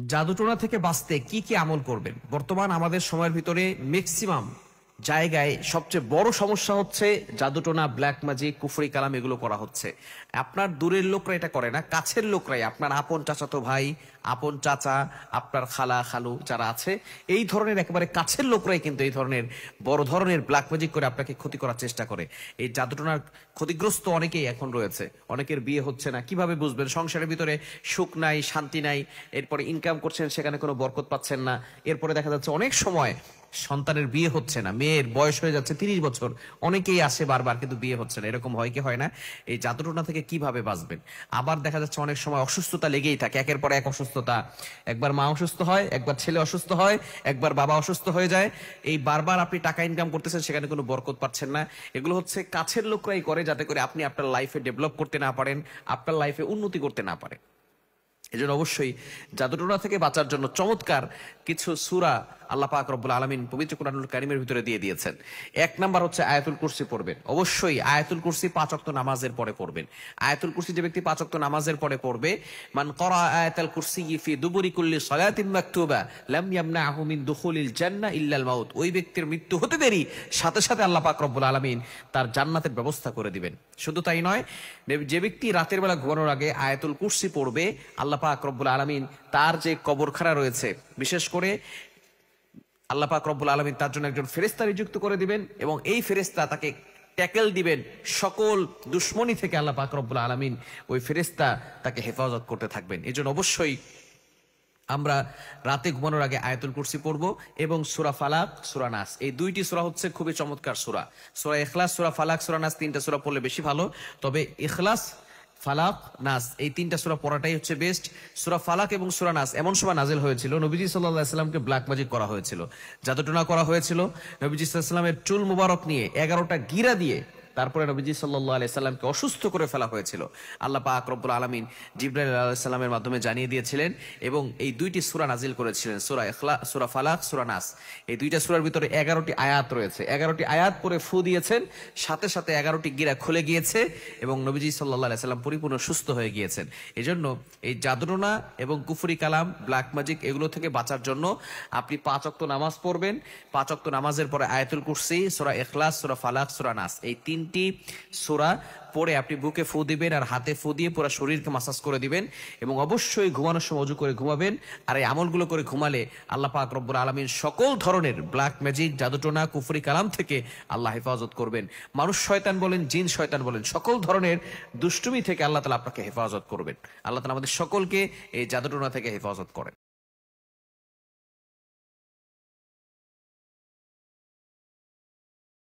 জাদুটোনা থেকে বাঁচতে কি কি আমল করবেন? বর্তমান আমাদের সময়ের ভিতরে ম্যাক্সিমাম জায়গায় সবচেয়ে বড় সমস্যা হচ্ছে জাদুটোনা, ব্ল্যাক ম্যাজিক, কুফরি কালাম এগুলো করা হচ্ছে। আপনার দূরের লোকরা এটা করে না, কাছের লোকরাই, আপনার আপন চাচাতো ভাই, আপন চাচা, আপনার খালা খালু যারা আছে, এই ধরনের একেবারে কাছের লোকরাই কিন্তু এই ধরনের বড় ধরনের ব্ল্যাক ম্যাজিক করে আপনাকে ক্ষতি করার চেষ্টা করে। এই জাদুটোনার ক্ষতিগ্রস্ত অনেকেই এখন রয়েছে, অনেকের বিয়ে হচ্ছে না। কিভাবে বুঝবেন? সংসারের ভিতরে সুখ নাই, শান্তি নাই, এরপরে ইনকাম করছেন সেখানে কোনো বরকত পাচ্ছেন না, এরপরে দেখা যাচ্ছে অনেক সময় সন্তানের বিয়ে হচ্ছে না, মেয়ের বয়স হয়ে যাচ্ছে 30 বছর, অনেকেই আসে বারবার কিন্তু বিয়ে হচ্ছে না। এরকম হয় কি হয় না? এই জাদুটোনা থেকে কিভাবে বাঁচবেন? আবার দেখা যাচ্ছে অনেক সময় অসুস্থতা লেগেই থাকে, একের পর এক অসুস্থতা। একবার মা অসুস্থ হয়, একবার ছেলে অসুস্থ হয়, একবার বাবা অসুস্থ হয়ে যায়। এই বারবার আপনি টাকা ইনকাম করতেছেন, সেখানে কোনো বরকত পাচ্ছেন না। এগুলো হচ্ছে কাছের লোকরাই করে, যাতে করে আপনি আপনার লাইফে ডেভেলপ করতে না পারেন, আপনার লাইফে উন্নতি করতে না পারেন। এজন্য অবশ্যই জাদুটোনা থেকে বাঁচার জন্য চমৎকার কিছু সূরা আল্লাহ পাক রব্বুল আলামিন পবিত্র কোরআনুল কারীমের ভিতরে দিয়ে দিয়েছেন। এক নাম্বার হচ্ছে আয়াতুল কুরসি পড়বেন। অবশ্যই আয়াতুল কুরসি 5 ওয়াক্ত নামাজের পরে পড়বেন। আয়াতুল কুরসি যে ব্যক্তি 5 ওয়াক্ত নামাজের পরে পড়বে, মান ক্বারা আয়াতাল কুরসি ফি দুবুরি কুল্লি সালাতিন মাকতুবা লাম ইয়ামনাহু মিন দুখুলিল জান্নাহ ইল্লাল মাউত। ওই ব্যক্তির মৃত্যু হতে দেরি সাথে সাথে আল্লাহ পাক রব্বুল আলামিন তার জান্নাতের ব্যবস্থা করে দিবেন। শুধু তাই নয়, যে ব্যক্তি রাতের বেলা ঘুমানোর আগে আয়াতুল কুরসি পড়বে, আল্লাহ পাক রব্বুল আলামিন তার যে কবরখানা রয়েছে, বিশেষ করে আল্লাহ পাক রব্বুল আলামিন তার জন্য একজন ফেরেশতা নিযুক্ত করে দিবেন, এবং এই ফেরেশতা তাকে ট্যাকেল দিবেন সকল দুশ্মনী থেকে। আল্লাহ পাক রব্বুল আলামিন ওই ফেরেশতা তাকে হেফাজত করতে থাকবেন। এজন্য অবশ্যই আমরা রাতে ঘুমানোর আগে আয়াতুল কুরসি পড়বো, এবং সূরা ফালাক, সূরা নাস, এই দুইটি সূরা হচ্ছে খুবই চমৎকার সূরা। সূরা ইখলাস, সূরা ফালাক, সূরা নাস, তিনটা সূরা পড়লে বেশি ভালো। তবে ইখলাস, ফালাক, নাস এই তিনটা সূরা পড়াটাই হচ্ছে বেস্ট। সূরা ফালাক এবং সূরা নাস এমন সময় নাজিল হয়েছিল, নবীজি সাল্লাল্লাহু আলাইহি ওয়াসাল্লামকে ব্ল্যাক ম্যাজিক করা হয়েছিল, জাদুটোনা করা হয়েছিল। নবীজি সাল্লাল্লাহু আলাইহি ওয়াসাল্লামের চুল মুবারক নিয়ে 11টা গিরা দিয়ে তারপরে নবীজি সাল্লাল্লাহু আলাইহি সাল্লামকে অসুস্থ করে ফেলা হয়েছিল। আল্লাহ পাক রব্বুল আলামিন জিবরাইল আলাইহিস সালামের মাধ্যমে জানিয়ে দিয়েছিলেন, এবং এই দুইটি সূরা নাজিল করেছিলেন, সূরা ইখলাস, সূরা ফালাক, সূরা নাস। এই দুইটা সূরার ভিতরে 11টি আয়াত রয়েছে। 11টি আয়াত পরে ফু দিয়েছেন, সাথে সাথে 11টি গিরা খুলে গিয়েছে, এবং নবীজি সাল্লাল্লাহু আলাইহি সাল্লাম পরিপূর্ণ সুস্থ হয়ে গিয়েছেন। এজন্য এই জাদুটোনা এবং কুফরি কালাম, ব্ল্যাক ম্যাজিক এগুলো থেকে বাঁচার জন্য আপনি 5 ওয়াক্ত নামাজ পড়বেন। 5 ওয়াক্ত নামাজের পরে আয়াতুল কুরসি, সূরা ইখলাস, সূরা ফালাক, সূরা নাস এই তিনটি সূরা পড়ে আপনি বুকে ফু দিবেন, আর হাতে ফু দিয়ে পুরো শরীরকে মাসাজ করে দিবেন, এবং অবশ্যই ঘুমানোর সময় ওযু করে ঘুমাবেন। আর এই আমলগুলো করে ঘুমালে আল্লাহ পাক রব্বুল আলামিন সকল ধরনের ব্ল্যাক ম্যাজিক, জাদুটোনা, কুফরি কালাম থেকে আল্লাহ হেফাজত করবেন। মানুষ শয়তান বলেন, জিন শয়তান বলেন, সকল ধরনের দুষ্টুমি থেকে আল্লাহ তাআলা আপনাকে হেফাজত করবেন। আল্লাহ তাআলা আমাদের সকলকে এই জাদুটোনা থেকে হেফাজত করেন।